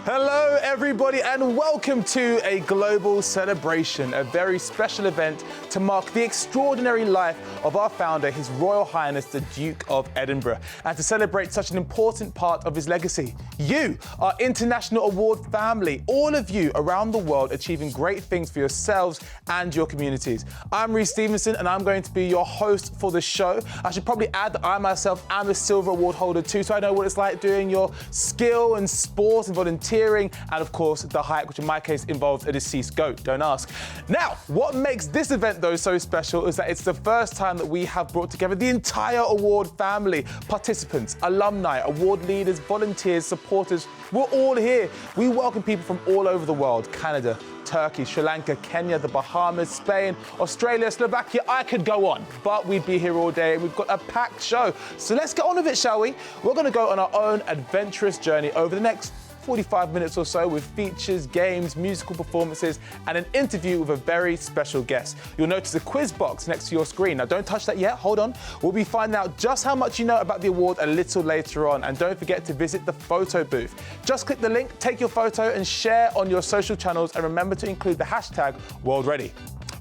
Hello everybody and welcome to a global celebration, a very special event to mark the extraordinary life of our founder, His Royal Highness the Duke of Edinburgh, and to celebrate such an important part of his legacy. You, our international award family, all of you around the world achieving great things for yourselves and your communities. I'm Reece Stevenson and I'm going to be your host for the show. I should probably add that I myself am a silver award holder too, so I know what it's like doing your skill and sport and volunteering, and of course the hike, which in my case involved a deceased goat, don't ask. Now, what makes this event though so special is that it's the first time that we have brought together the entire award family, participants, alumni, award leaders, volunteers, supporters. We're all here. We welcome people from all over the world: Canada, Turkey, Sri Lanka, Kenya, the Bahamas, Spain, Australia, Slovakia. I could go on, but we'd be here all day and we've got a packed show. So let's get on with it, shall we? We're going to go on our own adventurous journey over the next 45 minutes or so with features, games, musical performances, and an interview with a very special guest. You'll notice a quiz box next to your screen. Now, don't touch that yet, hold on. We'll be finding out just how much you know about the award a little later on, and don't forget to visit the photo booth. Just click the link, take your photo, and share on your social channels, and remember to include the hashtag WorldReady.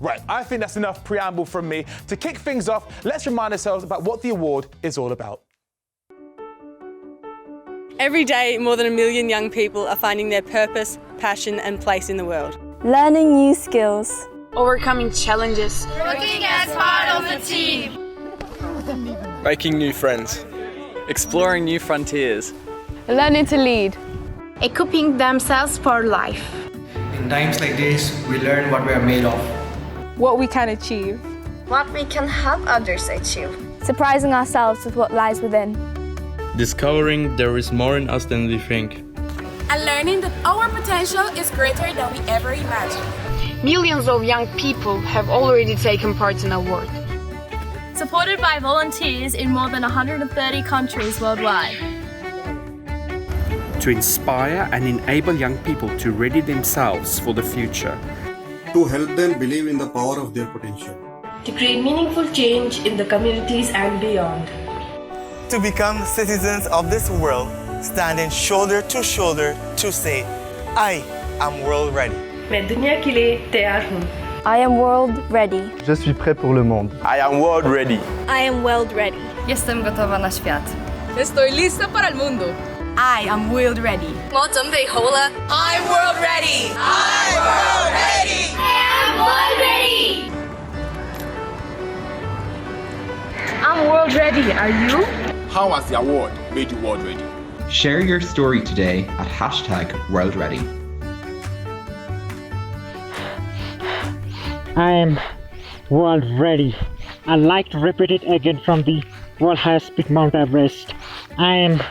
Right, I think that's enough preamble from me. To kick things off, let's remind ourselves about what the award is all about. Every day, more than 1 million young people are finding their purpose, passion and place in the world. Learning new skills. Overcoming challenges. Working as part of a team. Making new friends. Exploring new frontiers. Learning to lead. Equipping themselves for life. In times like this, we learn what we are made of. What we can achieve. What we can help others achieve. Surprising ourselves with what lies within. Discovering there is more in us than we think. And learning that our potential is greater than we ever imagined. Millions of young people have already taken part in our work. Supported by volunteers in more than 130 countries worldwide. To inspire and enable young people to ready themselves for the future. To help them believe in the power of their potential. To create meaningful change in the communities and beyond. To become citizens of this world, standing shoulder to say, I am world ready. मैं दुनिया के लिए तैयार हूँ. I am world ready. Je suis prêt pour le monde. I am world ready. I am world ready. Jestem gotowa na świat. Estoy lista para el mundo. I am world ready. 我準備好啦. I'm world ready. I'm world ready. I'm world ready. I'm world ready. Are you? How has the award made you world ready? Share your story today at #WorldReady. I am world ready. I'd like to repeat it again from the world highest peak Mount Everest. I am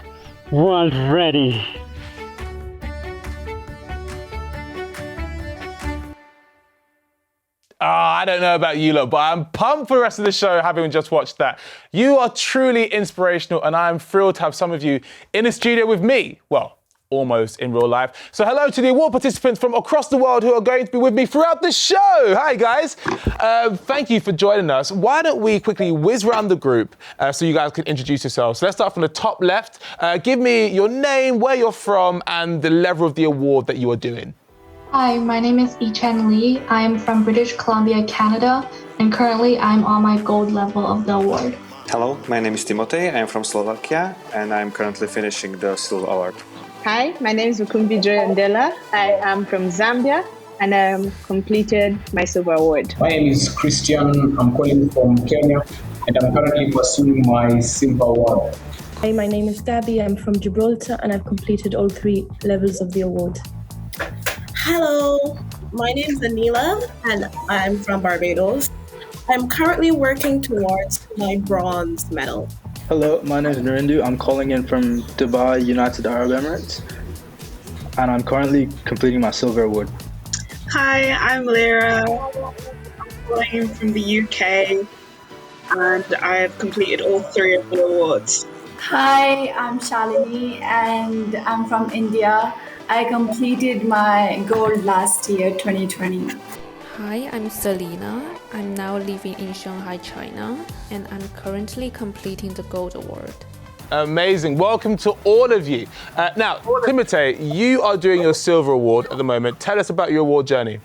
world ready. I don't know about you lot, but I'm pumped for the rest of the show having just watched that. You are truly inspirational and I'm thrilled to have some of you in the studio with me. Well, almost in real life. So hello to the award participants from across the world who are going to be with me throughout the show. Hi guys. Thank you for joining us. Why don't we quickly whiz around the group so you guys can introduce yourselves. So let's start from the top left. Give me your name, where you're from and the level of the award that you are doing. Hi, my name is Ichan Lee. I'm from British Columbia, Canada, and currently I'm on my gold level of the award. Hello, my name is Timotej. I'm from Slovakia, and I'm currently finishing the silver award. Hi, my name is Vukumbi Joy Andela. I am from Zambia, and I completed my silver award. My name is Christian. I'm calling from Kenya, and I'm currently pursuing my silver award. Hi, my name is Gabby. I'm from Gibraltar, and I've completed all 3 levels of the award. Hello, my name is Anila and I'm from Barbados. I'm currently working towards my bronze medal. Hello, my name is Narindu. I'm calling in from Dubai, United Arab Emirates, and I'm currently completing my silver award. Hi, I'm Lyra. I'm calling in from the UK and I've completed all 3 of the awards. Hi, I'm Shalini and I'm from India. I completed my gold last year, 2020. Hi, I'm Selena. I'm now living in Shanghai, China, and I'm currently completing the gold award. Amazing. Welcome to all of you. Now, Timothée, you are doing your Silver Award at the moment. Tell us about your award journey.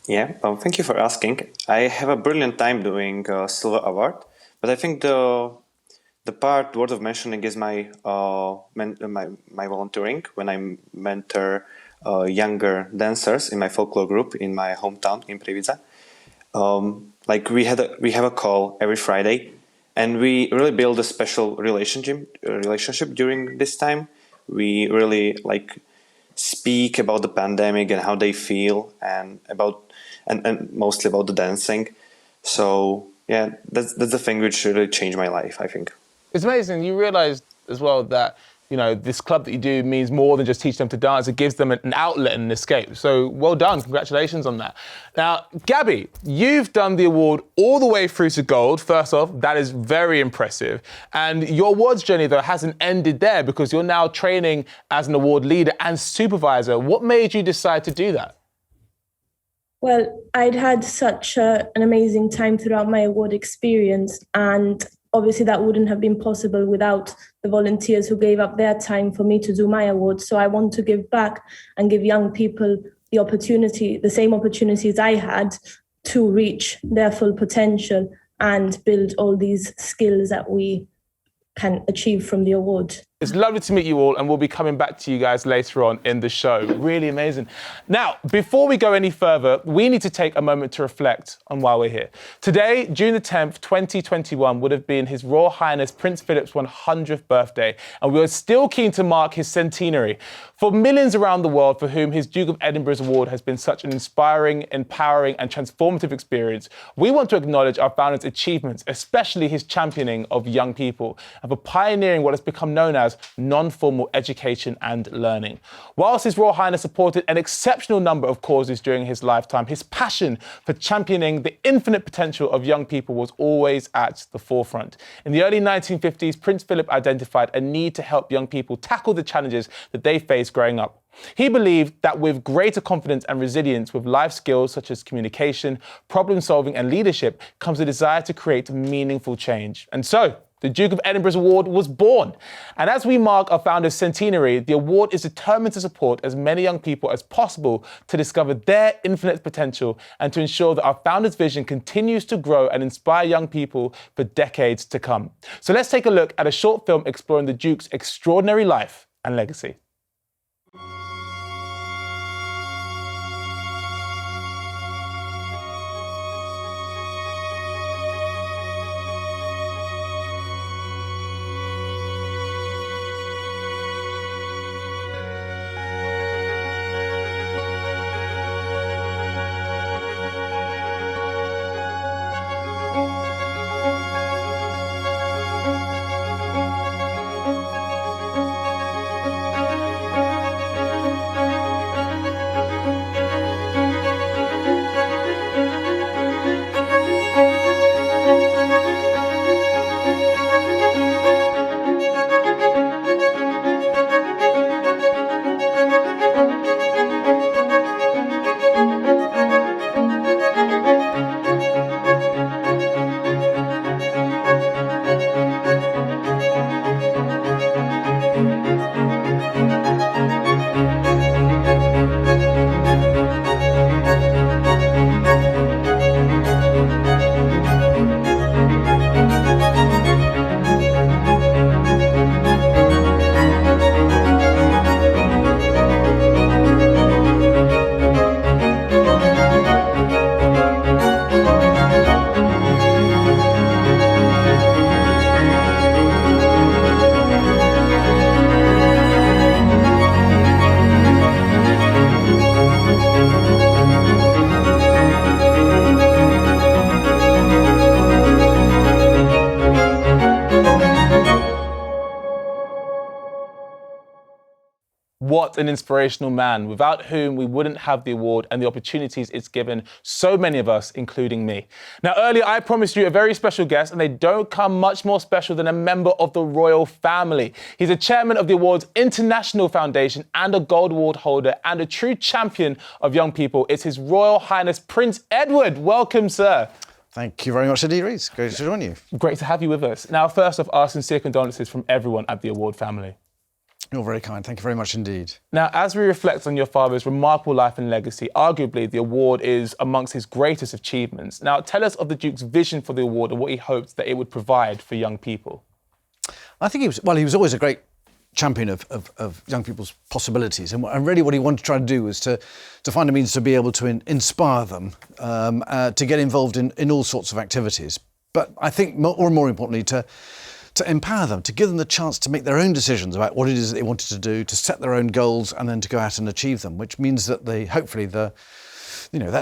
Yeah, thank you for asking. I have a brilliant time doing Silver Award, but I think the part worth of mentioning is my volunteering when I mentor younger dancers in my folklore group in my hometown in Prievidza. We have a call every Friday, and we really build a special relationship during this time. We really speak about the pandemic and how they feel, and mostly about the dancing. So yeah, that's the thing which really changed my life, I think. It's amazing. You realise as well that, you know, this club that you do means more than just teach them to dance. It gives them an outlet and an escape. So well done. Congratulations on that. Now, Gabby, you've done the award all the way through to gold. First off, that is very impressive. And your awards journey, though, hasn't ended there because you're now training as an award leader and supervisor. What made you decide to do that? Well, I'd had such an amazing time throughout my award experience, and obviously that wouldn't have been possible without the volunteers who gave up their time for me to do my award. So I want to give back and give young people the opportunity, the same opportunities I had, to reach their full potential and build all these skills that we can achieve from the award. It's lovely to meet you all, and we'll be coming back to you guys later on in the show. Really amazing. Now, before we go any further, we need to take a moment to reflect on why we're here. Today, June the 10th, 2021, would have been His Royal Highness Prince Philip's 100th birthday, and we are still keen to mark his centenary. For millions around the world for whom his Duke of Edinburgh's award has been such an inspiring, empowering, and transformative experience, we want to acknowledge our founder's achievements, especially his championing of young people, and for pioneering what has become known as non-formal education and learning. Whilst His Royal Highness supported an exceptional number of causes during his lifetime, his passion for championing the infinite potential of young people was always at the forefront. In the early 1950s, Prince Philip identified a need to help young people tackle the challenges that they faced growing up. He believed that with greater confidence and resilience with life skills such as communication, problem solving, and leadership comes a desire to create meaningful change. And so, the Duke of Edinburgh's Award was born. And as we mark our founder's centenary, the award is determined to support as many young people as possible to discover their infinite potential and to ensure that our founder's vision continues to grow and inspire young people for decades to come. So let's take a look at a short film exploring the Duke's extraordinary life and legacy. What an inspirational man, without whom we wouldn't have the award and the opportunities it's given so many of us, including me. Now, earlier I promised you a very special guest, and they don't come much more special than a member of the royal family. He's a chairman of the award's International Foundation and a Gold Award holder and a true champion of young people. It's His Royal Highness Prince Edward. Welcome, sir. Thank you very much indeed, Reece. Great to join you. Great to have you with us. Now, first off, our sincere condolences from everyone at the award family. You're very kind. Thank you very much indeed. Now, as we reflect on your father's remarkable life and legacy, arguably the award is amongst his greatest achievements. Now, tell us of the Duke's vision for the award and what he hoped that it would provide for young people. I think he was always a great champion of young people's possibilities, and really what he wanted to try to do was to find a means to be able to inspire them to get involved in all sorts of activities. But I think more importantly to empower them, to give them the chance to make their own decisions about what it is that they wanted to do, to set their own goals and then to go out and achieve them, which means that that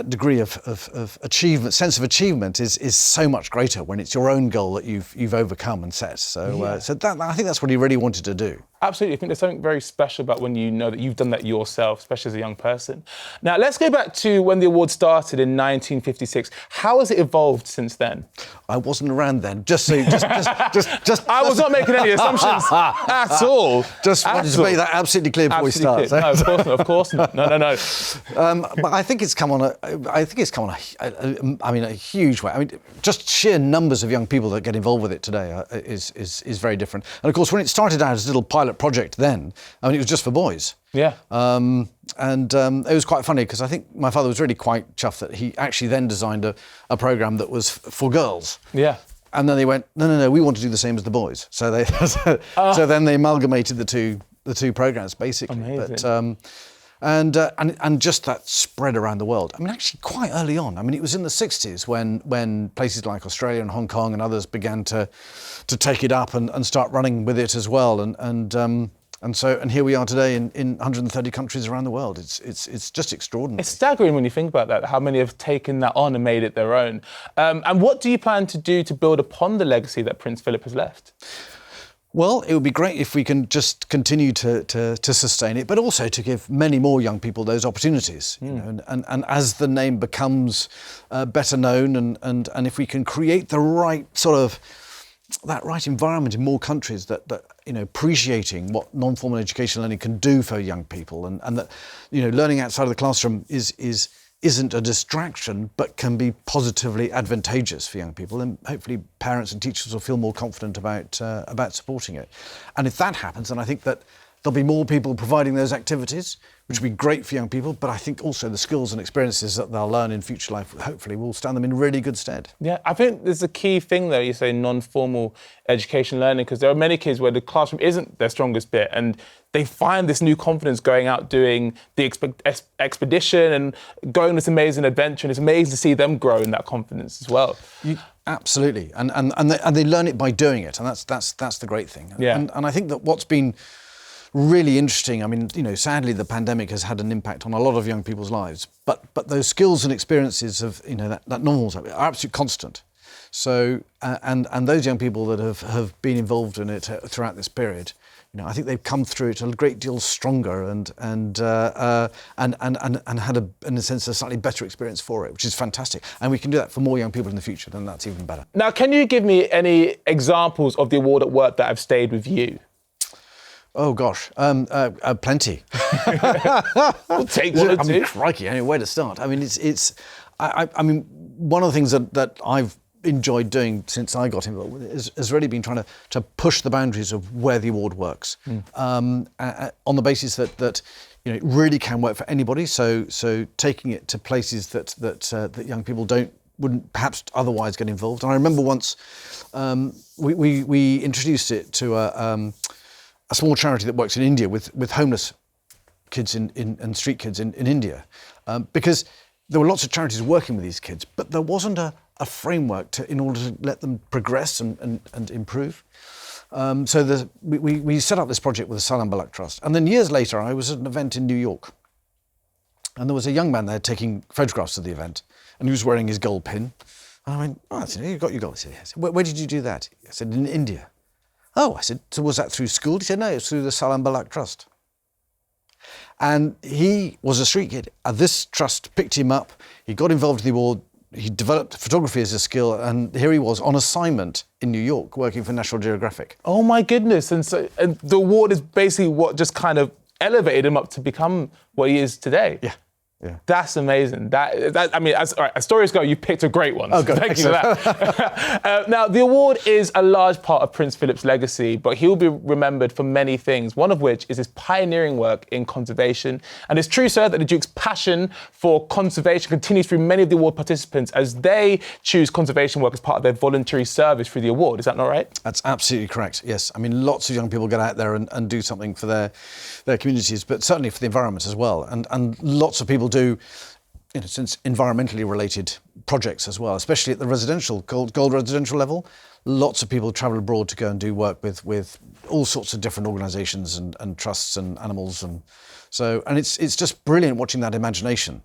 degree of achievement, sense of achievement is so much greater when it's your own goal that you've overcome and set. So I think that's what he really wanted to do. Absolutely. I think there's something very special about when you know that you've done that yourself, especially as a young person. Now, let's go back to when the award started in 1956. How has it evolved since then? I wasn't around then. I was not making any assumptions at all. Just wanted to make that absolutely clear before we start. No, of course not. No. But I think it's come on a huge way. I mean, just sheer numbers of young people that get involved with it today is very different. And of course, when it started out as a little pilot project then, I mean, it was just for boys. Yeah. It was quite funny because I think my father was really quite chuffed that he actually then designed a program that was for girls. Yeah. And then they went, no, we want to do the same as the boys. So then they amalgamated the two programs basically. Amazing. But and just that spread around the world. I mean, actually quite early on. I mean, it was in the 60s when places like Australia and Hong Kong and others began to take it up and start running with it as well. And here we are today in 130 countries around the world. It's just extraordinary. It's staggering when you think about that, how many have taken that on and made it their own. And what do you plan to do to build upon the legacy that Prince Philip has left? Well, it would be great if we can just continue to sustain it, but also to give many more young people those opportunities. You know, and as the name becomes better known, and if we can create the right sort of that right environment in more countries that appreciating what non-formal education learning can do for young people, and that learning outside of the classroom isn't a distraction, but can be positively advantageous for young people. And hopefully parents and teachers will feel more confident about supporting it. And if that happens, then I think that there'll be more people providing those activities, which will be great for young people. But I think also the skills and experiences that they'll learn in future life, hopefully, will stand them in really good stead. Yeah, I think there's a key thing there, you say non-formal education learning, because there are many kids where the classroom isn't their strongest bit, and they find this new confidence going out doing the expedition and going on this amazing adventure, and it's amazing to see them grow in that confidence as well. Absolutely, and they learn it by doing it, and that's the great thing. Yeah. And I think that what's been really interesting, I mean, sadly the pandemic has had an impact on a lot of young people's lives, but those skills and experiences of that normal are absolutely constant. So and those young people that have been involved in it throughout this period, I think they've come through it a great deal stronger and had in a sense a slightly better experience for it, which is fantastic. And we can do that for more young people in the future, then that's even better. Now, can you give me any examples of the award at work that have stayed with you? Oh gosh, plenty. We'll take one or two. Crikey, where to start? I mean, I mean, one of the things that I've enjoyed doing since I got involved has really been trying to push the boundaries of where the award works, on the basis that it really can work for anybody. So taking it to places that young people wouldn't perhaps otherwise get involved. And I remember once we introduced it to a small charity that works in India with homeless kids and street kids in India, because there were lots of charities working with these kids, but there wasn't a framework in order to let them progress and improve. So we set up this project with the Salam Balak Trust, and then years later I was at an event in New York, and there was a young man there taking photographs of the event, and he was wearing his gold pin. And I went, "Oh, you got your gold." He said, "Yes." "Where did you do that?" I said, "In India." "Oh," I said, "So was that through school?" He said, "No, it's through the Salam Balak Trust." And he was a street kid. This trust picked him up. He got involved with the award. He developed photography as a skill, and here he was on assignment in New York working for National Geographic. Oh my goodness. And the award is basically what just kind of elevated him up to become what he is today. Yeah. Yeah. That's amazing. I mean, as stories go, you picked a great one. Oh, good. Thank you for that. Now, the award is a large part of Prince Philip's legacy, but he'll be remembered for many things, one of which is his pioneering work in conservation. And it's true, sir, that the Duke's passion for conservation continues through many of the award participants as they choose conservation work as part of their voluntary service through the award. Is that not right? That's absolutely correct, yes. I mean, lots of young people get out there and do something for their communities, but certainly for the environment as well. And lots of people do, since environmentally related projects as well, especially at the residential, gold residential level. Lots of people travel abroad to go and do work with all sorts of different organisations and trusts and animals, and it's just brilliant watching that imagination.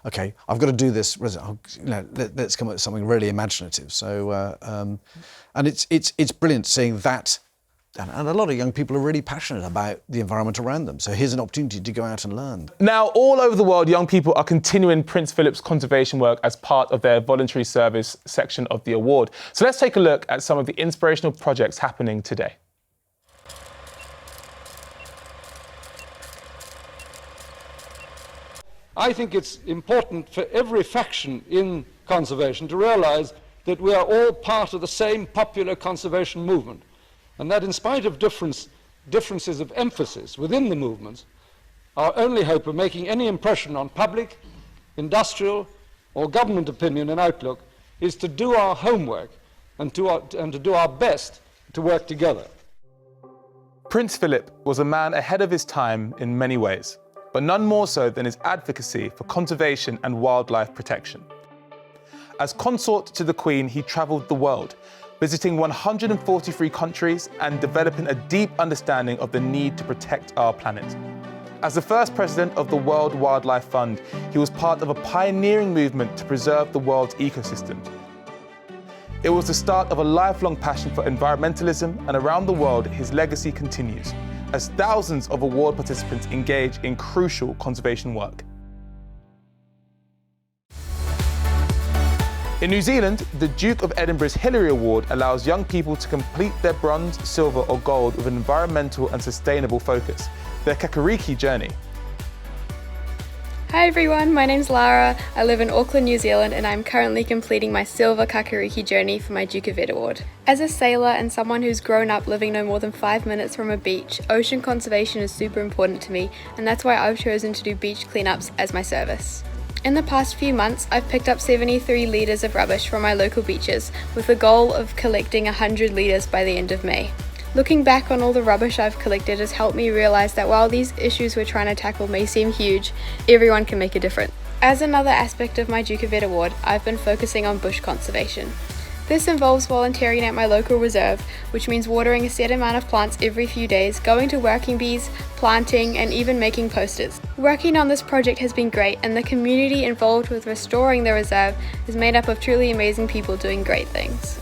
Okay, I've got to do this. Let's come up with something really imaginative. So and it's brilliant seeing that. And a lot of young people are really passionate about the environment around them. So here's an opportunity to go out and learn. Now, all over the world, young people are continuing Prince Philip's conservation work as part of their voluntary service section of the award. So let's take a look at some of the inspirational projects happening today. I think it's important for every faction in conservation to realise that we are all part of the same popular conservation movement. And that in spite of differences of emphasis within the movements, our only hope of making any impression on public, industrial or government opinion and outlook is to do our homework and to do our best to work together. Prince Philip was a man ahead of his time in many ways, but none more so than his advocacy for conservation and wildlife protection. As consort to the Queen, he travelled the world, visiting 143 countries and developing a deep understanding of the need to protect our planet. As the first president of the World Wildlife Fund, he was part of a pioneering movement to preserve the world's ecosystem. It was the start of a lifelong passion for environmentalism, and around the world, his legacy continues, as thousands of award participants engage in crucial conservation work. In New Zealand, the Duke of Edinburgh's Hillary Award allows young people to complete their bronze, silver or gold with an environmental and sustainable focus, their kakariki journey. Hi everyone, my name's Lara. I live in Auckland, New Zealand, and I'm currently completing my silver kakariki journey for my Duke of Ed Award. As a sailor and someone who's grown up living no more than 5 minutes from a beach, ocean conservation is super important to me, and that's why I've chosen to do beach cleanups as my service. In the past few months, I've picked up 73 litres of rubbish from my local beaches, with the goal of collecting 100 litres by the end of May. Looking back on all the rubbish I've collected has helped me realise that while these issues we're trying to tackle may seem huge, everyone can make a difference. As another aspect of my Duke of Ed Award, I've been focusing on bush conservation. This involves volunteering at my local reserve, which means watering a set amount of plants every few days, going to working bees, planting, and even making posters. Working on this project has been great, and the community involved with restoring the reserve is made up of truly amazing people doing great things.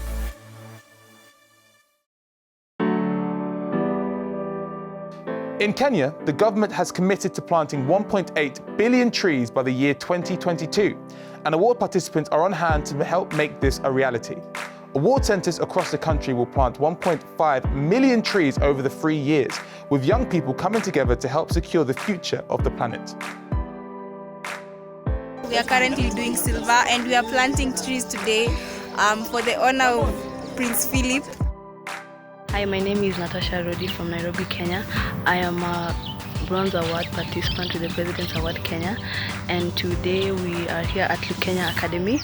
In Kenya, the government has committed to planting 1.8 billion trees by the year 2022, and award participants are on hand to help make this a reality. Award centres across the country will plant 1.5 million trees over the 3 years, with young people coming together to help secure the future of the planet. We are currently doing silver, and we are planting trees today for the honour of Prince Philip. Hi, my name is Natasha Rodi from Nairobi, Kenya. I am a Bronze Award participant to the President's Award Kenya, and today we are here at Kenya Academy.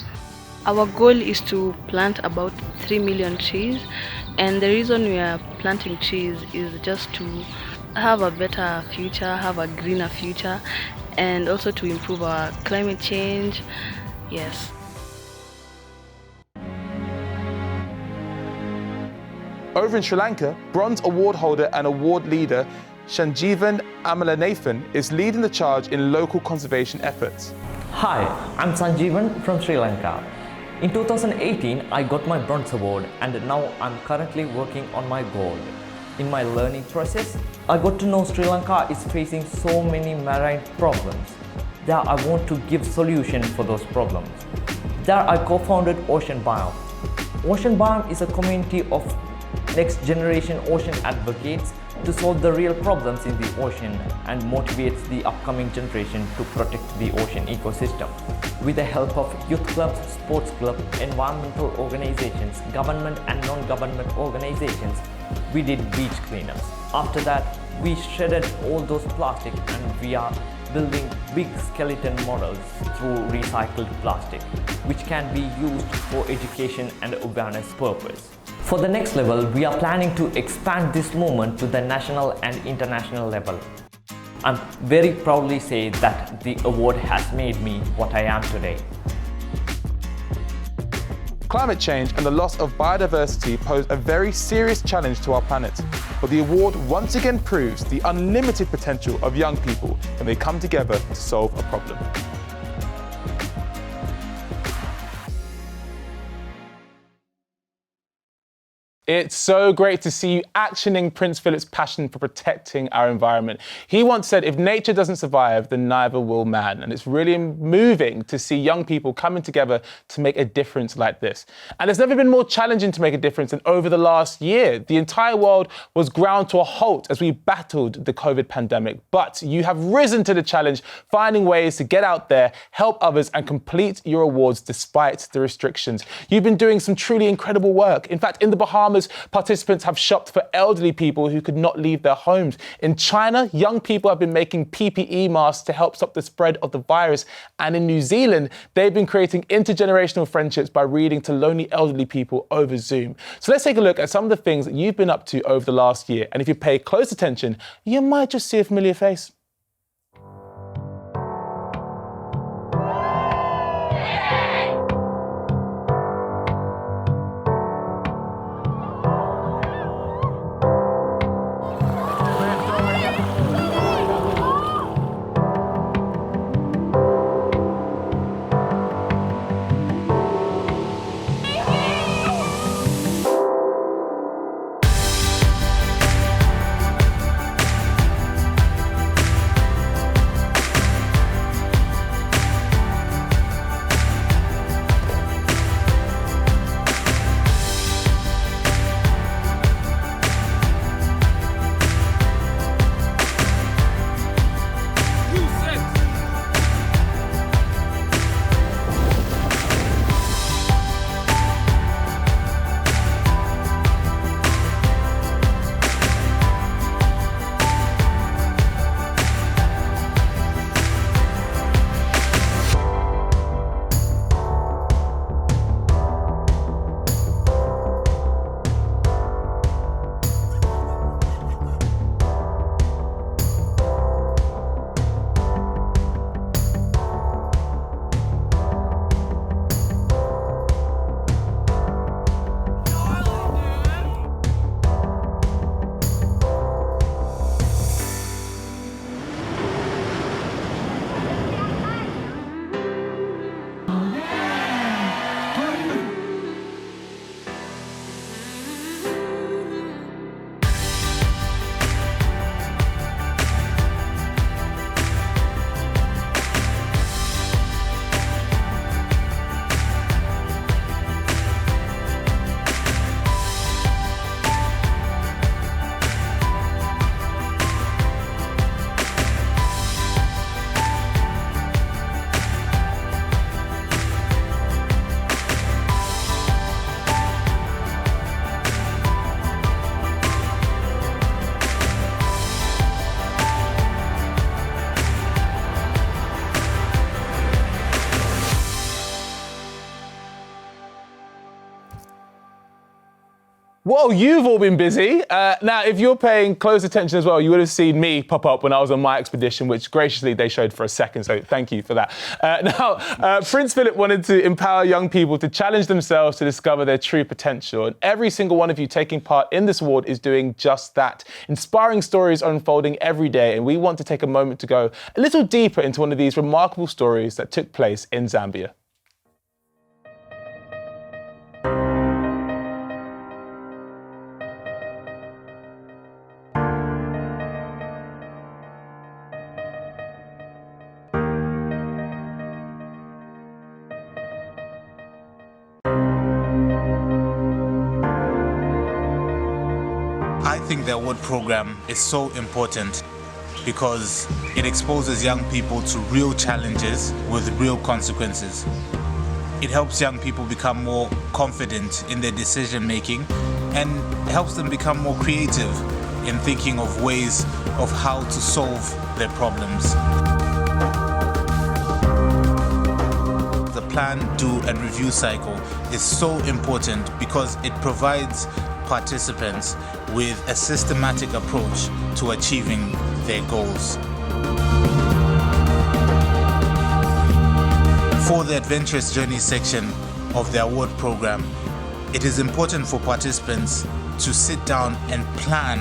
Our goal is to plant about 3 million trees, and the reason we are planting trees is just to have a better future, have a greener future, and also to improve our climate change. Yes. Over in Sri Lanka, Bronze Award holder and award leader Sanjeevan Amalanathan is leading the charge in local conservation efforts. Hi, I'm Sanjeevan from Sri Lanka. In 2018, I got my Bronze Award, and now I'm currently working on my gold. In my learning process, I got to know Sri Lanka is facing so many marine problems. There I want to give solutions for those problems. There I co-founded Ocean Biome. Ocean Biome is a community of next generation ocean advocates to solve the real problems in the ocean and motivates the upcoming generation to protect the ocean ecosystem. With the help of youth clubs, sports clubs, environmental organizations, government and non-government organizations, we did beach cleanups. After that, we shredded all those plastic and we are building big skeleton models through recycled plastic, which can be used for education and awareness purpose. For the next level, we are planning to expand this movement to the national and international level. I'm very proudly say that the award has made me what I am today. Climate change and the loss of biodiversity pose a very serious challenge to our planet. But the award once again proves the unlimited potential of young people when they come together to solve a problem. It's so great to see you actioning Prince Philip's passion for protecting our environment. He once said, if nature doesn't survive, then neither will man. And it's really moving to see young people coming together to make a difference like this. And it's never been more challenging to make a difference than over the last year. The entire world was ground to a halt as we battled the COVID pandemic. But you have risen to the challenge, finding ways to get out there, help others, and complete your awards despite the restrictions. You've been doing some truly incredible work. In fact, in the Bahamas, participants have shopped for elderly people who could not leave their homes. In China, young people have been making PPE masks to help stop the spread of the virus. And in New Zealand, they've been creating intergenerational friendships by reading to lonely elderly people over Zoom. So let's take a look at some of the things that you've been up to over the last year. And if you pay close attention, you might just see a familiar face. Well, you've all been busy. Now, if you're paying close attention as well, you would have seen me pop up when I was on my expedition, which graciously they showed for a second, so thank you for that. Prince Philip wanted to empower young people to challenge themselves to discover their true potential, and every single one of you taking part in this award is doing just that. Inspiring stories are unfolding every day, and we want to take a moment to go a little deeper into one of these remarkable stories that took place in Zambia. I think the award program is so important because it exposes young people to real challenges with real consequences. It helps young people become more confident in their decision making and helps them become more creative in thinking of ways of how to solve their problems. The plan, do and review cycle is so important because it provides participants with a systematic approach to achieving their goals. For the Adventurous Journey section of the award program, it is important for participants to sit down and plan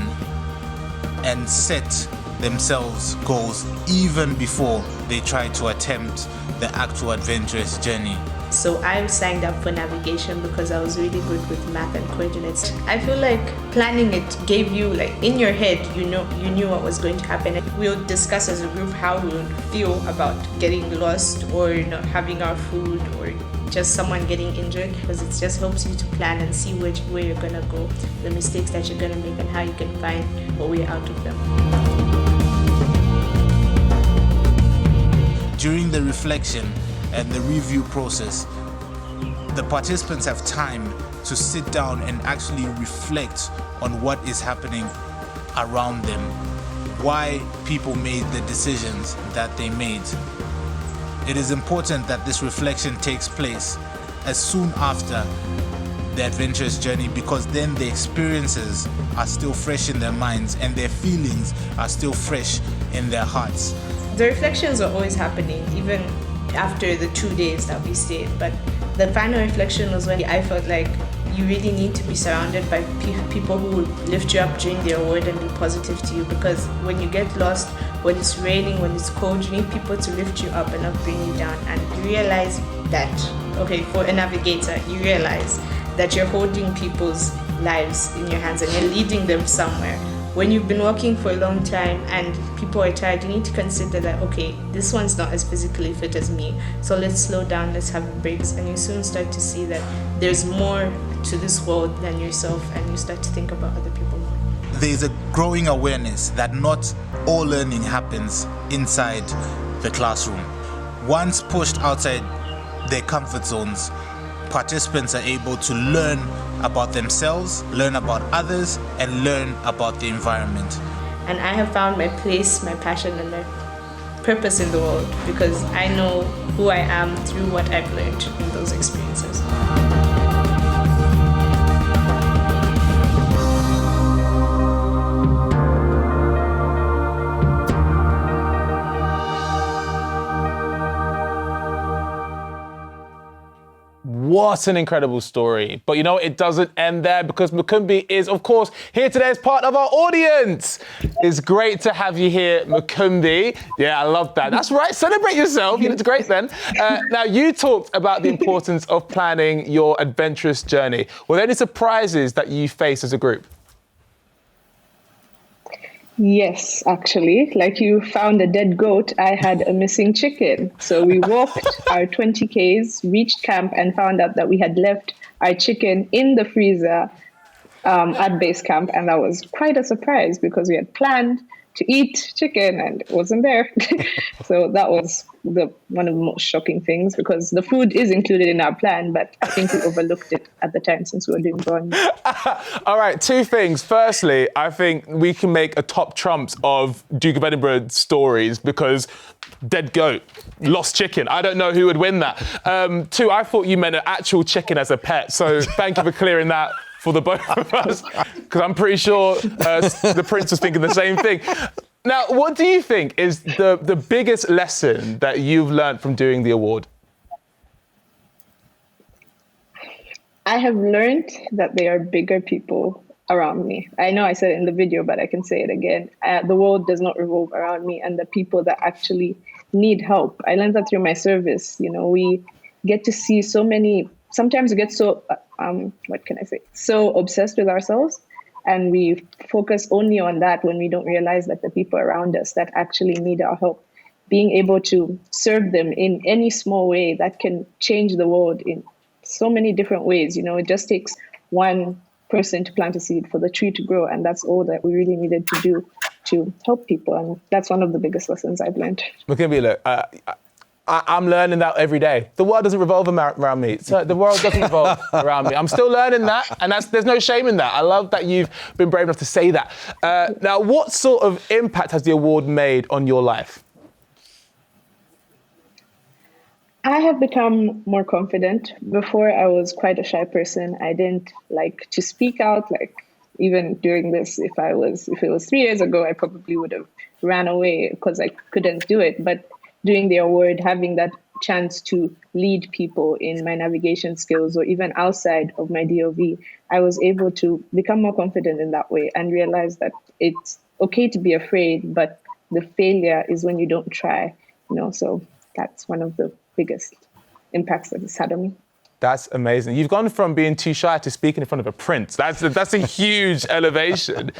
and set themselves goals even before they try to attempt the actual adventurous journey. So I signed up for navigation because I was really good with math and coordinates. I feel like planning it gave you, like, in your head, you knew what was going to happen. We'll discuss as a group how we would feel about getting lost or not having our food or just someone getting injured, because it just helps you to plan and see which way you're gonna go, the mistakes that you're gonna make and how you can find a way out of them. During the reflection and the review process, the participants have time to sit down and actually reflect on what is happening around them, why people made the decisions that they made. It is important that this reflection takes place as soon after the adventurous journey, because then the experiences are still fresh in their minds and their feelings are still fresh in their hearts. The reflections are always happening, even after the 2 days that we stayed. But the final reflection was when I felt like you really need to be surrounded by people who will lift you up during the award and be positive to you, because when you get lost, when it's raining, when it's cold, you need people to lift you up and not bring you down. And you realize that, okay, for a navigator, you realize that you're holding people's lives in your hands and you're leading them somewhere. When you've been walking for a long time and people are tired, you need to consider that, okay, this one's not as physically fit as me, so let's slow down, let's have breaks, and you soon start to see that there's more to this world than yourself, and you start to think about other people more. There's a growing awareness that not all learning happens inside the classroom. Once pushed outside their comfort zones, participants are able to learn about themselves, learn about others, and learn about the environment. And I have found my place, my passion, and my purpose in the world because I know who I am through what I've learned in those experiences. What an incredible story. But you know, it doesn't end there because Mukumbi is, of course, here today as part of our audience. It's great to have you here, Mukumbi. Yeah, I love that. That's right. Celebrate yourself. You did great then. Now, you talked about the importance of planning your adventurous journey. Were there any surprises that you faced as a group? Yes, actually. Like you found a dead goat, I had a missing chicken. So we walked our 20 Ks, reached camp, and found out that we had left our chicken in the freezer at base camp. And that was quite a surprise because we had planned to eat chicken and it wasn't there. So that was one of the most shocking things because the food is included in our plan, but I think we overlooked it at the time since we were doing bronze. All right, two things. Firstly, I think we can make a top trumps of Duke of Edinburgh stories because dead goat, lost chicken. I don't know who would win that. Two, I thought you meant an actual chicken as a pet. So thank you for clearing that for the both of us, because I'm pretty sure the Prince was thinking the same thing. Now, what do you think is the biggest lesson that you've learned from doing the award? I have learned that there are bigger people around me. I know I said it in the video, but I can say it again. The world does not revolve around me and the people that actually need help. I learned that through my service. You know, we get to see so many. Sometimes we get so, so obsessed with ourselves and we focus only on that when we don't realize that the people around us that actually need our help, being able to serve them in any small way that can change the world in so many different ways. You know, it just takes one person to plant a seed for the tree to grow. And that's all that we really needed to do to help people. And that's one of the biggest lessons I've learned. McKimbie, look, I'm learning that every day. The world doesn't revolve around me. So the world doesn't revolve around me. I'm still learning that, and there's no shame in that. I love that you've been brave enough to say that. Now, what sort of impact has the award made on your life? I have become more confident. Before, I was quite a shy person. I didn't like to speak out. Like, even during this, if it was 3 years ago, I probably would have ran away because I couldn't do it. But doing the award, having that chance to lead people in my navigation skills or even outside of my DOV, I was able to become more confident in that way and realize that it's okay to be afraid, but the failure is when you don't try, so that's one of the biggest impacts that it's had on me. That's amazing. You've gone from being too shy to speaking in front of a prince. That's a huge elevation.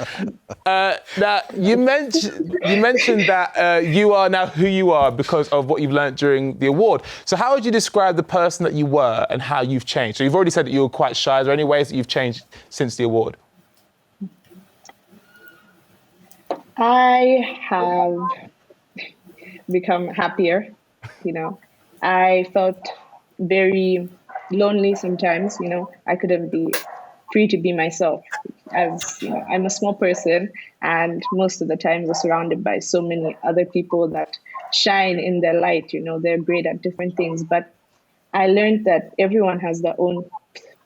Now, you mentioned that you are now who you are because of what you've learned during the award. So how would you describe the person that you were and how you've changed? So you've already said that you were quite shy. Are there any ways that you've changed since the award? I have become happier, I felt very lonely sometimes, I couldn't be free to be myself. As I'm a small person, and most of the time we're surrounded by so many other people that shine in their light, they're great at different things. But I learned that everyone has their own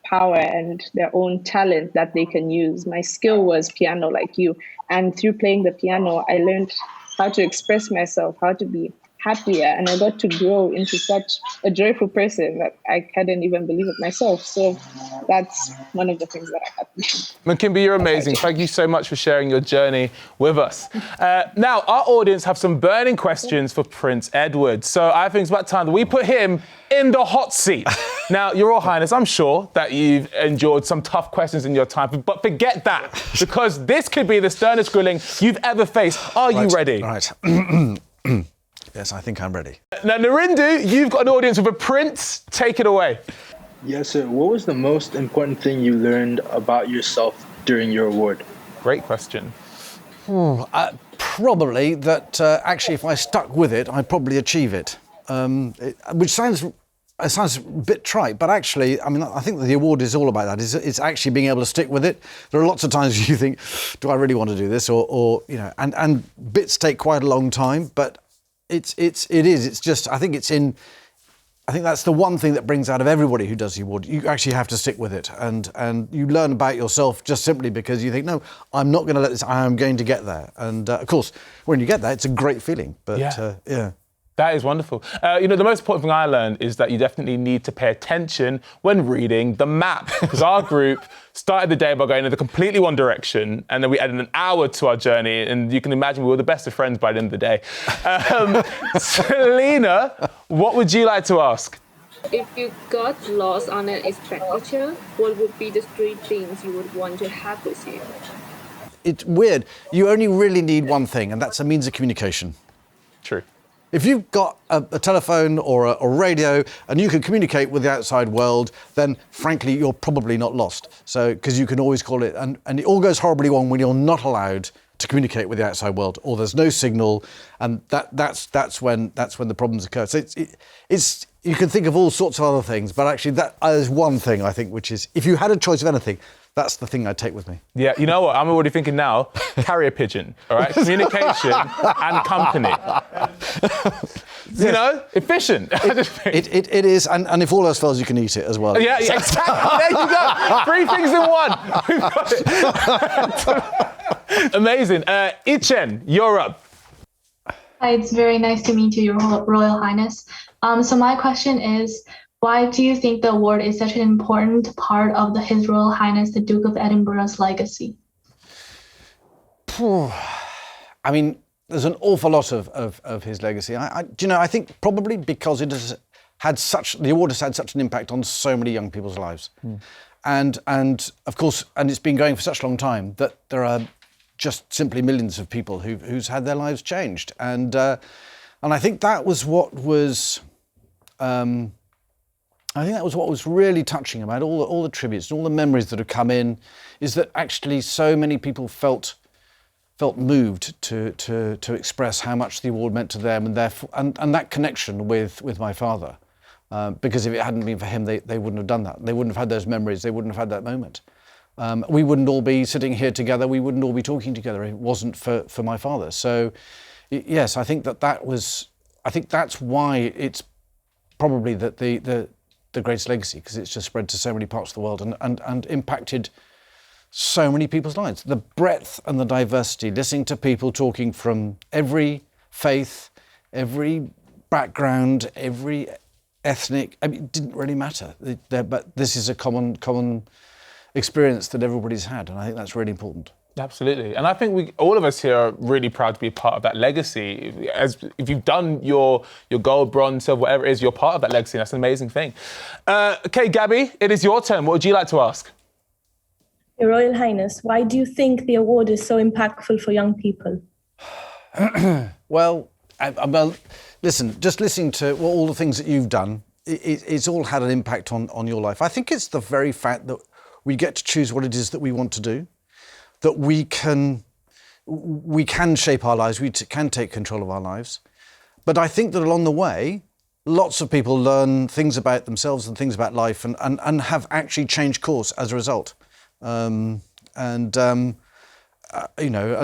power and their own talent that they can use. My skill was piano, like you. And through playing the piano, I learned how to express myself, how to be happier, and I got to grow into such a joyful person that I couldn't even believe it myself. So that's one of the things that I had. McKimbie, you're amazing. Thank you so much for sharing your journey with us. Now, our audience have some burning questions for Prince Edward. So I think it's about time that we put him in the hot seat. Now, Your Royal Highness, I'm sure that you've endured some tough questions in your time, but forget that, because this could be the sternest grilling you've ever faced. Are you ready? Right. Yes, I think I'm ready. Now, Narindu, you've got an audience with a prince. Take it away. Yes, sir. What was the most important thing you learned about yourself during your award? Great question. Probably that actually, if I stuck with it, I'd probably achieve it. Which sounds a bit trite, but actually, I think that the award is all about that. It's actually being able to stick with it. There are lots of times you think, do I really want to do this? Or and bits take quite a long time, but it is. It's just, I think that's the one thing that brings out of everybody who does the award. You actually have to stick with it, and you learn about yourself just simply because you think, no, I'm not going to let this. I am going to get there. And of course, when you get there, it's a great feeling. But yeah. That is wonderful. The most important thing I learned is that you definitely need to pay attention when reading the map, because our group started the day by going in a completely one direction, and then we added an hour to our journey, and you can imagine we were the best of friends by the end of the day. Selena, what would you like to ask? If you got lost on an expenditure, what would be the 3 things you would want to have with you? It's weird. You only really need one thing, and that's a means of communication. True. If you've got a telephone or a radio and you can communicate with the outside world, then frankly, you're probably not lost. So, because you can always call it, and it all goes horribly wrong when you're not allowed to communicate with the outside world, or there's no signal, and that's when the problems occur. So it's you can think of all sorts of other things, but actually that is one thing I think, which is, if you had a choice of anything, that's the thing I'd take with me. Yeah, you know what? I'm already thinking now, carrier pigeon, all right? Communication and company. Efficient. It is, and if all else fails, you can eat it as well. Yeah, exactly. There you go. 3 things in one. We've got it. Amazing. Ichen, you're up. Hi, it's very nice to meet you, Your Royal Highness. So my question is, why do you think the award is such an important part of His Royal Highness the Duke of Edinburgh's legacy? There's an awful lot of his legacy. I think probably because the award has had such an impact on so many young people's lives. And of course, and it's been going for such a long time that there are just simply millions of people who's had their lives changed. And I think that was what was I think that was what was really touching about all the tributes and all the memories that have come in, is that actually so many people felt moved to express how much the award meant to them, and therefore and that connection with my father. Because if it hadn't been for him, they wouldn't have done that. They wouldn't have had those memories. They wouldn't have had that moment. We wouldn't all be sitting here together. We wouldn't all be talking together if it wasn't for my father. So, yes, I think that's why it's probably the greatest legacy, because it's just spread to so many parts of the world and impacted so many people's lives. The breadth and the diversity, listening to people talking from every faith, every background, every ethnic, I mean, it didn't really matter. But this is a common experience that everybody's had, and I think that's really important. Absolutely. And I think all of us here are really proud to be part of that legacy. If you've done your gold, bronze, silver, whatever it is, you're part of that legacy. That's an amazing thing. Okay, Gabby, it is your turn. What would you like to ask? Your Royal Highness, why do you think the award is so impactful for young people? Well, listen, just listening to all the things that you've done, it's all had an impact on your life. I think it's the very fact that we get to choose what it is that we want to do, that we can shape our lives, we can take control of our lives. But I think that along the way, lots of people learn things about themselves and things about life and have actually changed course as a result. You know, and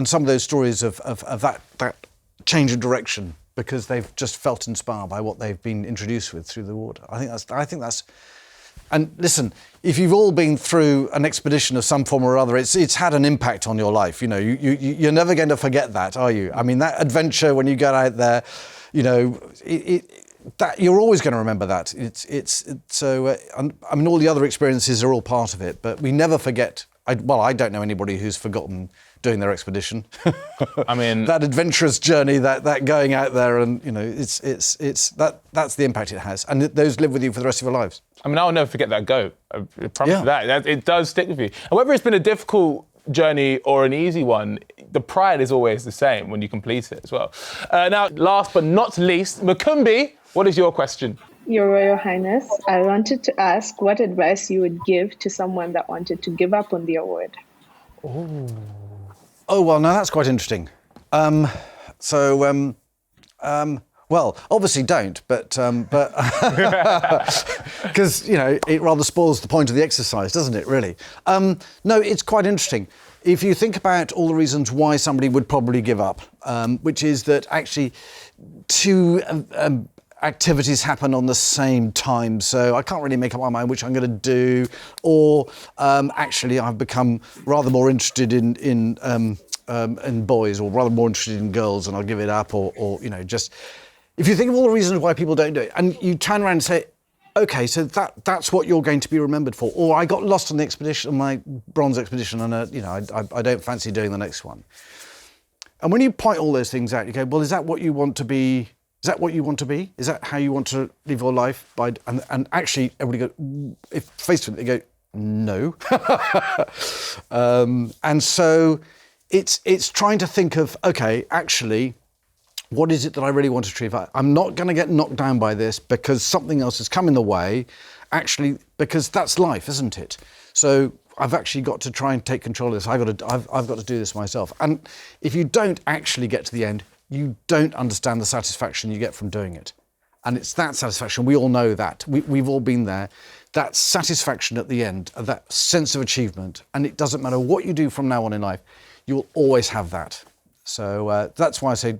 some of those stories of that change of direction because they've just felt inspired by what they've been introduced with through the award. I think that's. And listen, if you've all been through an expedition of some form or other, it's had an impact on your life. You know, you're never going to forget that, are you? I mean, that adventure when you get out there, you know, that you're always going to remember that. I mean, all the other experiences are all part of it, but we never forget. I don't know anybody who's forgotten doing their expedition. I mean, that adventurous journey, that going out there, and you know, that's the impact it has, and those live with you for the rest of your lives. I mean, I'll never forget that go. I promise you that. It does stick with you. And whether it's been a difficult journey or an easy one, the pride is always the same when you complete it as well. Now, last but not least, Makumbi, what is your question? Your Royal Highness, I wanted to ask what advice you would give to someone that wanted to give up on the award. Oh, well, now that's quite interesting. Well, obviously don't, but because you know it rather spoils the point of the exercise, doesn't it? Really? No, it's quite interesting. If you think about all the reasons why somebody would probably give up, which is that actually two activities happen on the same time, so I can't really make up my mind which I'm going to do, or actually I've become rather more interested in boys, or rather more interested in girls, and I'll give it up, or you know, just. If you think of all the reasons why people don't do it, and you turn around and say, okay, so that's what you're going to be remembered for, or I got lost on the expedition, on my bronze expedition, and you know, I don't fancy doing the next one. And when you point all those things out, you go, well, is that what you want to be? Is that what you want to be? Is that how you want to live your life? And actually, everybody go, if faced with it, they go, no. And so it's trying to think of, okay, actually, what is it that I really want to achieve? I'm not going to get knocked down by this because something else has come in the way, actually, because that's life, isn't it? So I've actually got to try and take control of this. I've got to do this myself. And if you don't actually get to the end, you don't understand the satisfaction you get from doing it. And it's that satisfaction, we all know that. We've all been there. That satisfaction at the end, that sense of achievement, and it doesn't matter what you do from now on in life, you'll always have that. So that's why I say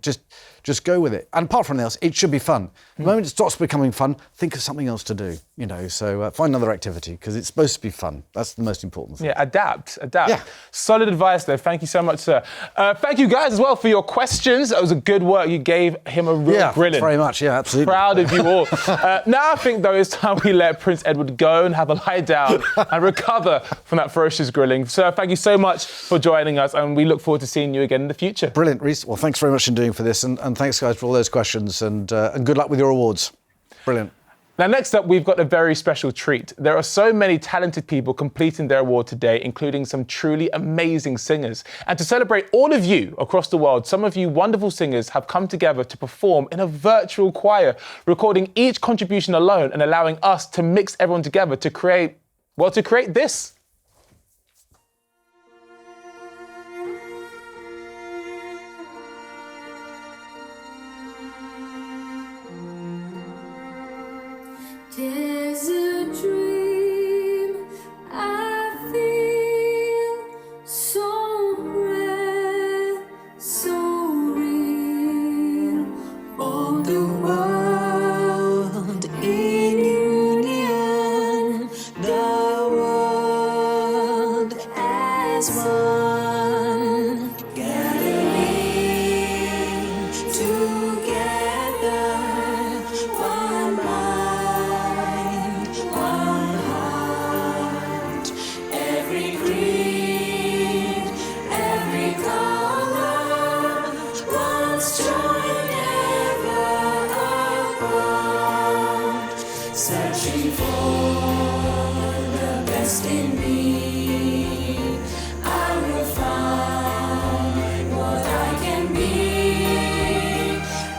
just go with it. And apart from anything else, it should be fun. The moment it stops becoming fun, think of something else to do, you know. So find another activity, because it's supposed to be fun. That's the most important thing. Yeah, adapt. Yeah. Solid advice there. Thank you so much, sir. Thank you guys as well for your questions. That was a good work. You gave him a real grilling. Very much. Yeah, absolutely. Proud of you all. Now I think, though, it's time we let Prince Edward go and have a lie down and recover from that ferocious grilling. Sir, thank you so much for joining us, and we look forward to seeing you again in the future. Brilliant, Reece. Well, thanks very much for doing for this, and thanks, guys, for all those questions, and good luck with your awards. Brilliant. Now, next up, we've got a very special treat. There are so many talented people completing their award today, including some truly amazing singers. And to celebrate all of you across the world, some of you wonderful singers have come together to perform in a virtual choir, recording each contribution alone and allowing us to mix everyone together to create this. There's a dream I feel so rare, so real. All the world in union, the world as one, gathering together, one mind, one heart. Every creed, every color, once joined, never apart. Searching for the best in me, I will find what I can be.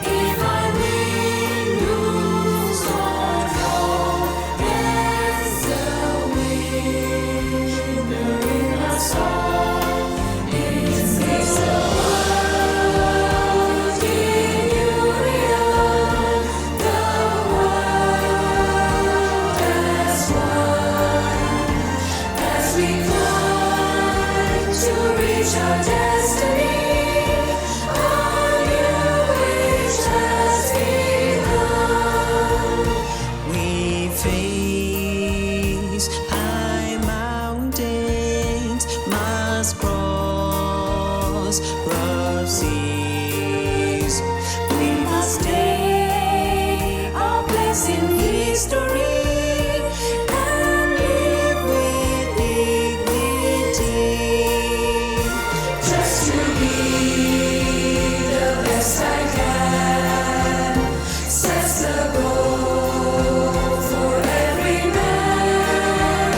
If I win, lose or draw, there's a winner in our song. Is this the world in union? The world as one, as we climb to reach our destiny. Our new age has begun. We face high mountains, must cross rough seas. We must take our place in history and live with dignity. Just to be the best I can, sets the goal for every man.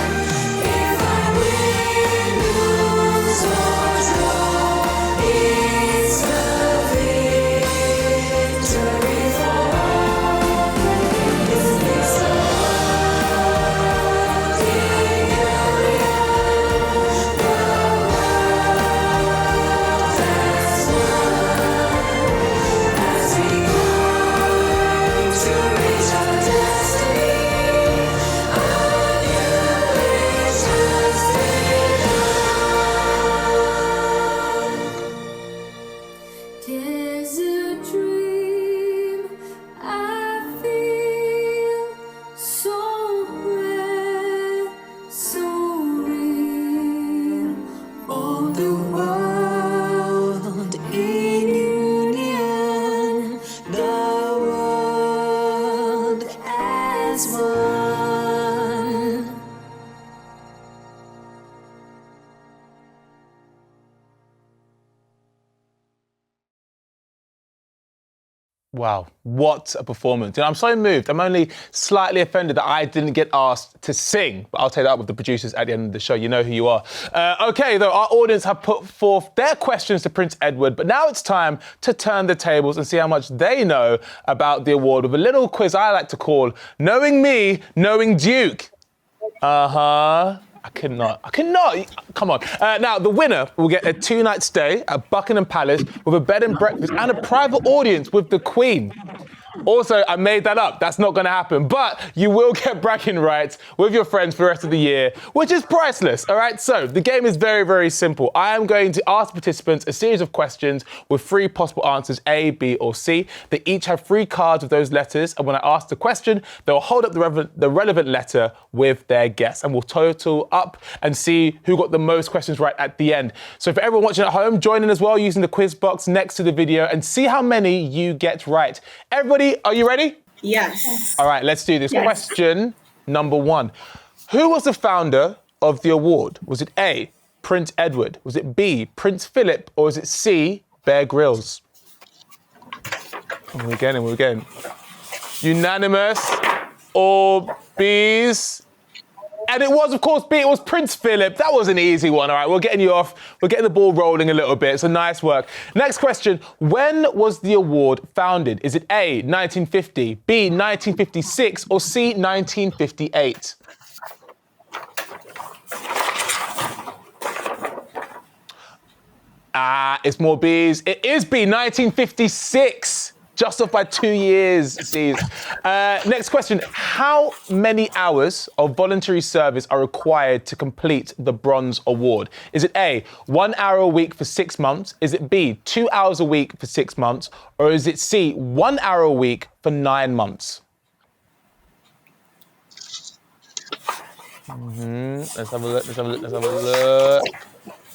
If I win, lose or draw, it's a victory for all. Is this the world in union? The world as one, as we climb to reach our destiny. Our new age has begun. There's a dream I feel so rare, so real. All the world in union, the world as one. Wow, what a performance. I'm so moved. I'm only slightly offended that I didn't get asked to sing, but I'll take that up with the producers at the end of the show. You know who you are. Okay, though, our audience have put forth their questions to Prince Edward, but now it's time to turn the tables and see how much they know about the award with a little quiz I like to call Knowing Me, Knowing Duke. I cannot. Come on. Now, the winner will get a 2-night stay at Buckingham Palace with a bed and breakfast and a private audience with the Queen. Also, I made that up. That's not going to happen. But you will get bragging rights with your friends for the rest of the year, which is priceless. All right, so the game is very, very simple. I am going to ask participants a series of questions with 3 possible answers, A, B, or C. They each have 3 cards with those letters. And when I ask the question, they'll hold up the relevant letter with their guess. And we'll total up and see who got the most questions right at the end. So for everyone watching at home, join in as well using the quiz box next to the video and see how many you get right. Everybody, are you ready? Yes. All right, let's do this. Yes. Question number 1. Who was the founder of the award? Was it A, Prince Edward? Was it B, Prince Philip? Or was it C, Bear Grylls? And we're getting. Unanimous. or B's? And it was, of course, B. It was Prince Philip. That was an easy one. All right, we're getting you off. We're getting the ball rolling a little bit. So nice work. Next question. When was the award founded? Is it A, 1950, B, 1956, or C, 1958? It's more B's. It is B, 1956. Just off by 2 years, C's. Next question. How many hours of voluntary service are required to complete the Bronze Award? Is it A, 1 hour a week for 6 months? Is it B, 2 hours a week for 6 months? Or is it C, 1 hour a week for 9 months? Let's have a look.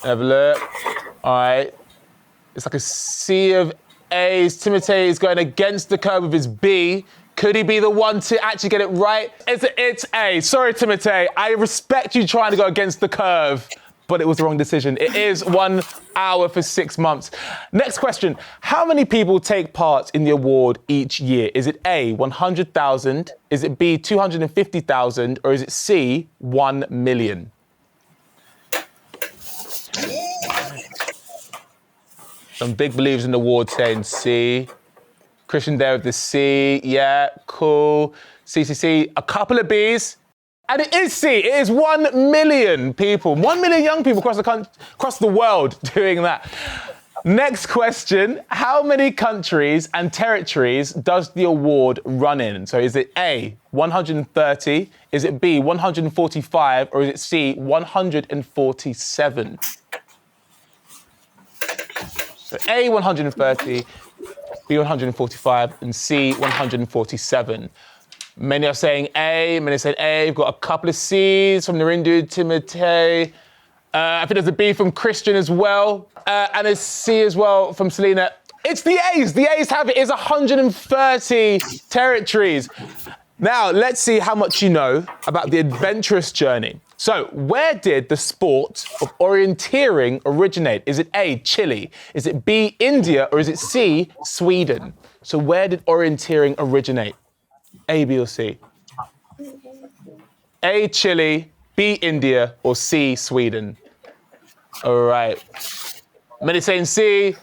Have a look. All right. It's like a sea of A's. Timotei is going against the curve with his B. Could he be the one to actually get it right? It's A. Sorry, Timotei. I respect you trying to go against the curve, but it was the wrong decision. It is 1 hour for 6 months. Next question. How many people take part in the award each year? Is it A, 100,000? Is it B, 250,000? Or is it C, 1 million? Some big believers in the award saying C. Christian there with the C. Yeah, cool. C. A couple of B's. And it is C. It is 1 million people. 1 million young people across the world doing that. Next question. How many countries and territories does the award run in? So is it A, 130? Is it B, 145? Or is it C, 147? So A, 130, B, 145, and C, 147. Many are saying A, many are saying A. We've got a couple of C's from Narindu, Timotei. I think there's a B from Christian as well. And a C as well from Selena. It's the A's. The A's have it. It's 130 territories. Now, let's see how much you know about the adventurous journey. So, where did the sport of orienteering originate? Is it A, Chile? Is it B, India? Or is it C, Sweden? So, where did orienteering originate? A, B, or C? A, Chile, B, India, or C, Sweden? All right. Many saying C.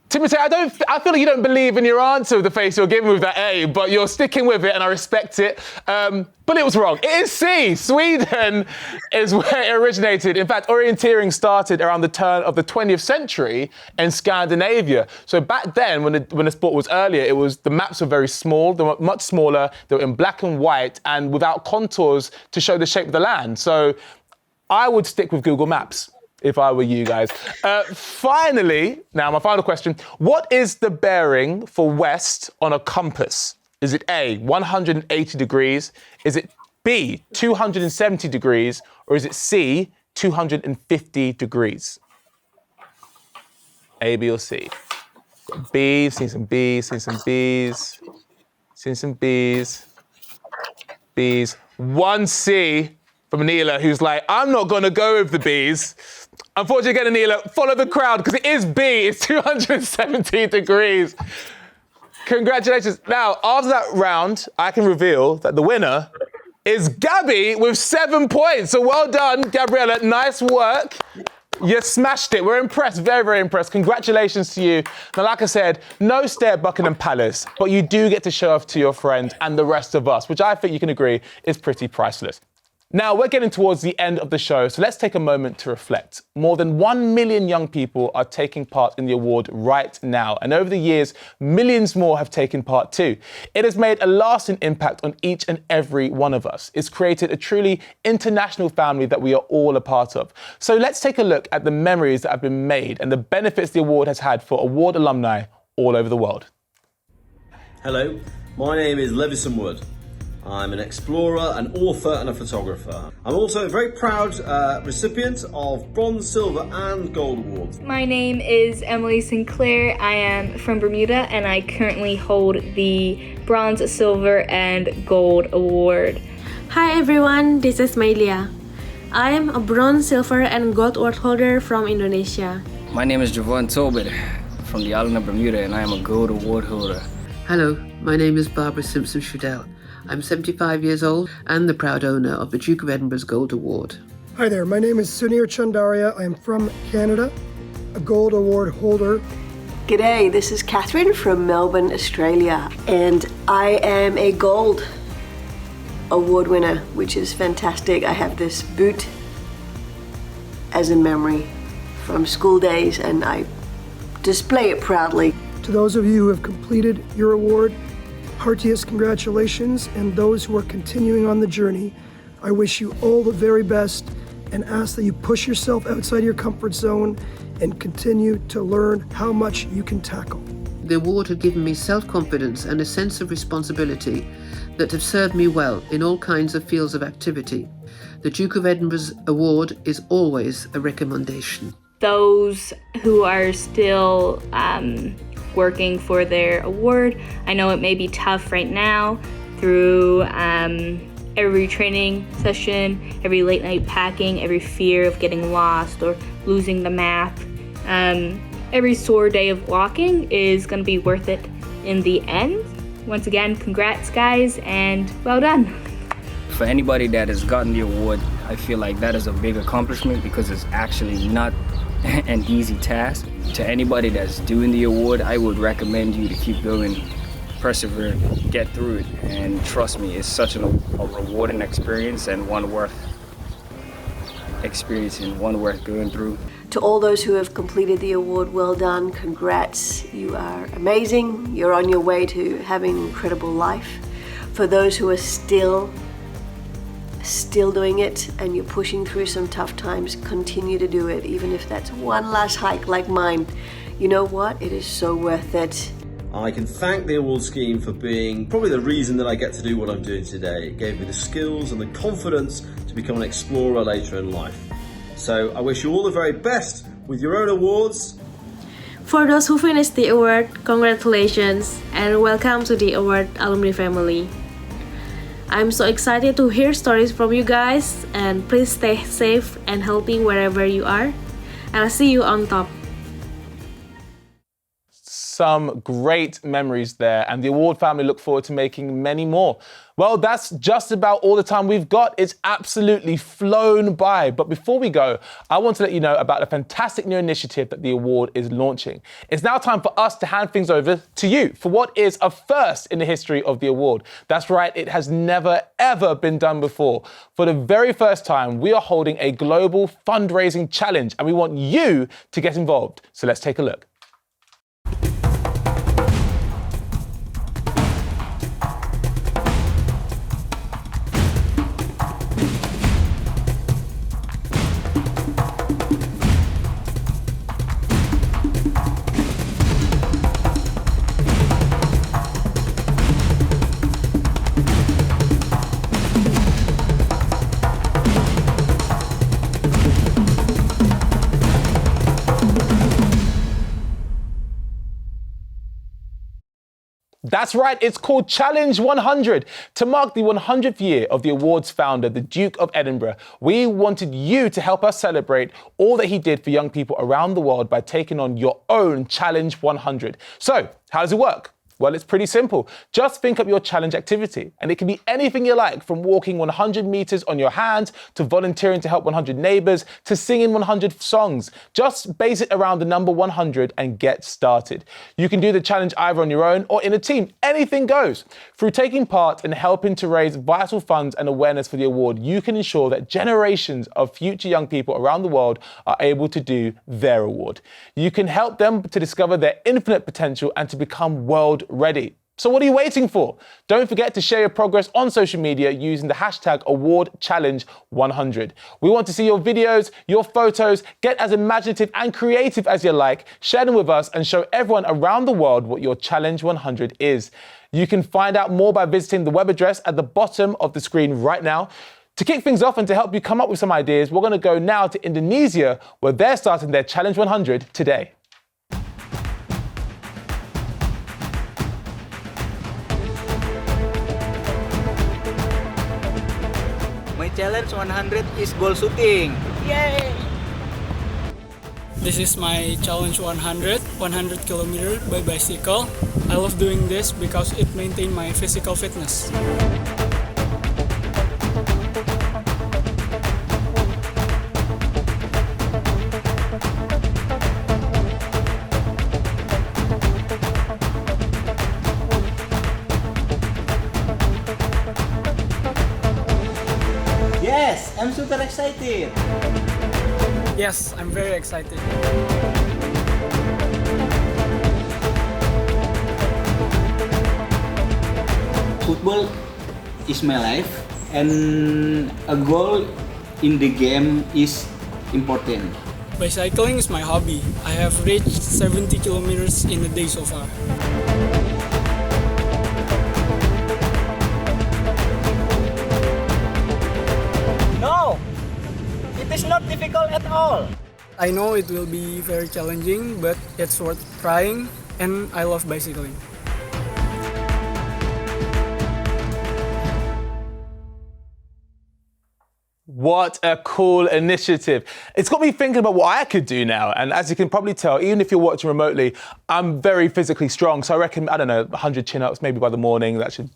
Timotei, I feel like you don't believe in your answer with the face you're giving with that A, but you're sticking with it and I respect it. But it was wrong. It is C. Sweden is where it originated. In fact, orienteering started around the turn of the 20th century in Scandinavia. So back then, when the sport was earlier, the maps were very small. They were much smaller. They were in black and white and without contours to show the shape of the land. So I would stick with Google Maps if I were you guys. Finally, now my final question. What is the bearing for west on a compass? Is it A, 180 degrees? Is it B, 270 degrees? Or is it C, 250 degrees? A, B, or C? Got B, seen some B's, seen some B's, seen some B's, B's. One C from Neela, who's like, I'm not gonna go with the B's. Unfortunately, again, Neela, follow the crowd, because it is B, it's 270 degrees. Congratulations. Now, after that round, I can reveal that the winner is Gabby with 7 points. So well done, Gabriella, nice work. You smashed it. We're impressed, very, very impressed. Congratulations to you. Now, like I said, no stay at Buckingham Palace, but you do get to show off to your friend and the rest of us, which I think you can agree is pretty priceless. Now, we're getting towards the end of the show, so let's take a moment to reflect. More than 1 million young people are taking part in the award right now, and over the years, millions more have taken part too. It has made a lasting impact on each and every one of us. It's created a truly international family that we are all a part of. So let's take a look at the memories that have been made and the benefits the award has had for award alumni all over the world. Hello, my name is Levison Wood. I'm an explorer, an author and a photographer. I'm also a very proud recipient of bronze, silver and gold awards. My name is Emily Sinclair. I am from Bermuda and I currently hold the bronze, silver and gold award. Hi everyone, this is Mailia. I am a bronze, silver and gold award holder from Indonesia. My name is Javon Tobit from the island of Bermuda and I am a gold award holder. Hello, my name is Barbara Simpson-Trudell. I'm 75 years old and the proud owner of the Duke of Edinburgh's Gold Award. Hi there, my name is Sunir Chandaria. I'm from Canada, a Gold Award holder. G'day, this is Catherine from Melbourne, Australia, and I am a Gold Award winner, which is fantastic. I have this boot as a memory from school days and I display it proudly. To those of you who have completed your award, heartiest congratulations, and those who are continuing on the journey, I wish you all the very best and ask that you push yourself outside your comfort zone and continue to learn how much you can tackle. The award had given me self-confidence and a sense of responsibility that have served me well in all kinds of fields of activity. The Duke of Edinburgh's award is always a recommendation. Those who are still working for their award, I know it may be tough right now through every training session, every late night packing, every fear of getting lost or losing the map. Every sore day of walking is going to be worth it in the end. Once again, congrats guys and well done. For anybody that has gotten the award, I feel like that is a big accomplishment because it's actually not an easy task. To anybody that's doing the award, I would recommend you to keep going, persevere, get through it, and trust me, it's such a rewarding experience and one worth experiencing, one worth going through. To all those who have completed the award, well done, congrats, you are amazing, you're on your way to having an incredible life. For those who are still doing it and you're pushing through some tough times, continue to do it, even if that's one last hike like mine. You know what? It is so worth it. I can thank the award scheme for being probably the reason that I get to do what I'm doing today. It gave me the skills and the confidence to become an explorer later in life. So I wish you all the very best with your own awards. For those who finished the award, congratulations and welcome to the award alumni family. I'm so excited to hear stories from you guys, and please stay safe and healthy wherever you are. I'll see you on top. Some great memories there, and the award family look forward to making many more. Well, that's just about all the time we've got. It's absolutely flown by. But before we go, I want to let you know about a fantastic new initiative that the award is launching. It's now time for us to hand things over to you for what is a first in the history of the award. That's right, it has never, ever been done before. For the very first time, we are holding a global fundraising challenge, and we want you to get involved. So let's take a look. That's right, it's called Challenge 100. To mark the 100th year of the award's founder, the Duke of Edinburgh, we wanted you to help us celebrate all that he did for young people around the world by taking on your own Challenge 100. So, how does it work? Well, it's pretty simple. Just think up your challenge activity, and it can be anything you like, from walking 100 meters on your hands, to volunteering to help 100 neighbors, to singing 100 songs. Just base it around the number 100 and get started. You can do the challenge either on your own or in a team. Anything goes. Through taking part and helping to raise vital funds and awareness for the award, you can ensure that generations of future young people around the world are able to do their award. You can help them to discover their infinite potential and to become world ready. So what are you waiting for? Don't forget to share your progress on social media using the hashtag AwardChallenge100. We want to see your videos, your photos, get as imaginative and creative as you like, share them with us and show everyone around the world what your Challenge 100 is. You can find out more by visiting the web address at the bottom of the screen right now. To kick things off and to help you come up with some ideas, we're going to go now to Indonesia, where they're starting their Challenge 100 today. My challenge 100 is ball shooting. Yay! This is my challenge 100 kilometers by bicycle. I love doing this because it maintains my physical fitness. excited? Yes, I'm very excited. Football is my life, and a goal in the game is important. Bicycling is my hobby. I have reached 70 kilometers in a day so far. No, it is not difficult at all. I know it will be very challenging, but it's worth trying, and I love bicycling. What a cool initiative. It's got me thinking about what I could do now. And as you can probably tell, even if you're watching remotely, I'm very physically strong. So I reckon, 100 chin-ups maybe by the morning. That should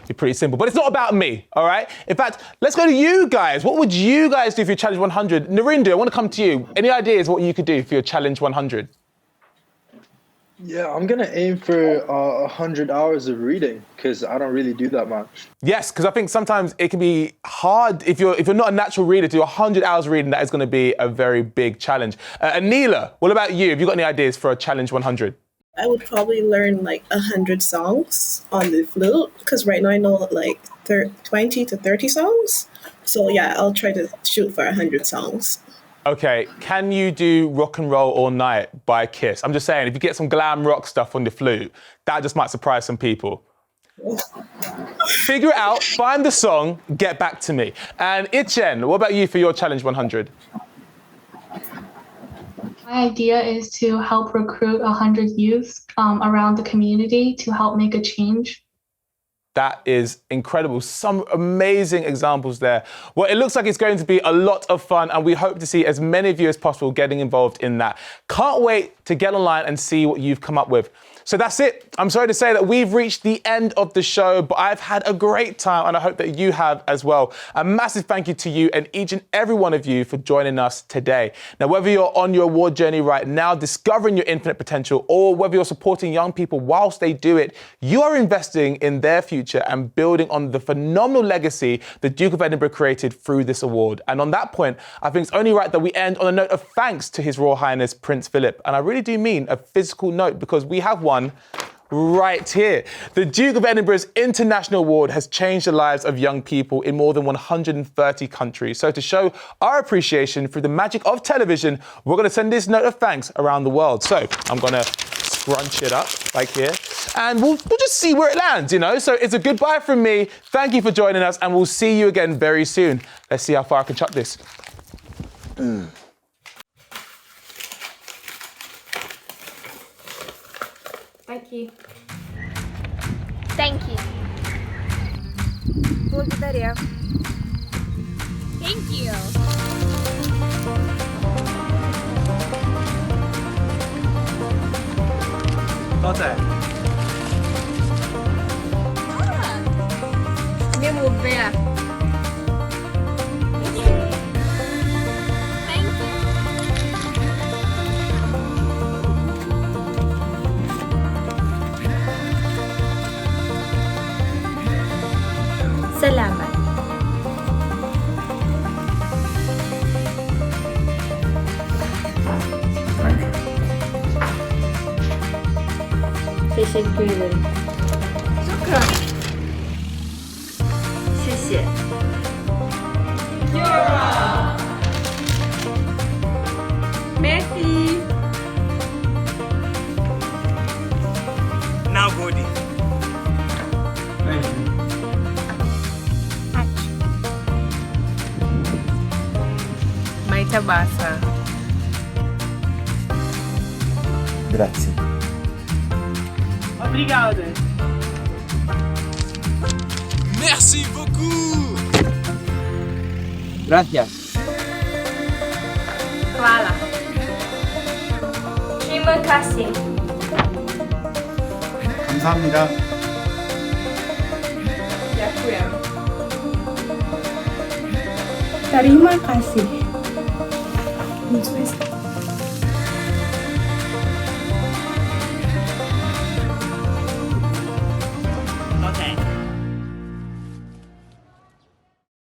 be pretty simple. But it's not about me, all right? In fact, let's go to you guys. What would you guys do for your Challenge 100? Narindu, I want to come to you. Any ideas what you could do for your Challenge 100? Yeah, I'm going to aim for 100 hours of reading because I don't really do that much. Yes, because I think sometimes it can be hard if you're not a natural reader to do 100 hours of reading. That is going to be a very big challenge. Anila, what about you? Have you got any ideas for a Challenge 100? I would probably learn like 100 songs on the flute because right now I know like 20 to 30 songs. So yeah, I'll try to shoot for 100 songs. Okay, can you do Rock and Roll All Night by Kiss? I'm just saying, if you get some glam rock stuff on the flute, that just might surprise some people. Figure it out, find the song, get back to me. And Ichen, what about you for your Challenge 100? My idea is to help recruit 100 youth around the community to help make a change. That is incredible. Some amazing examples there. Well, it looks like it's going to be a lot of fun, and we hope to see as many of you as possible getting involved in that. Can't wait to get online and see what you've come up with. So that's it. I'm sorry to say that we've reached the end of the show, but I've had a great time and I hope that you have as well. A massive thank you to you and each and every one of you for joining us today. Now, whether you're on your award journey right now, discovering your infinite potential, or whether you're supporting young people whilst they do it, you are investing in their future and building on the phenomenal legacy the Duke of Edinburgh created through this award. And on that point, I think it's only right that we end on a note of thanks to His Royal Highness Prince Philip. And I really do mean a physical note, because we have one right here. The Duke of Edinburgh's International Award has changed the lives of young people in more than 130 countries. So to show our appreciation through the magic of television, we're going to send this note of thanks around the world. So I'm going to scrunch it up like here, and we'll just see where it lands, you know? So it's a goodbye from me. Thank you for joining us, and we'll see you again very soon. Let's see how far I can chuck this. Thank you. Thank you. Благодаря. Thank you. Този. Негово Кралско. Salamat. Teşekkürler. Şükran. 谢谢. Merci. Nagodi. Mai tabasa. Grazie. Obrigado. Merci beaucoup. Gracias. Hvala. Terima kasih. 감사합니다. Dziękuję. Terima kasih.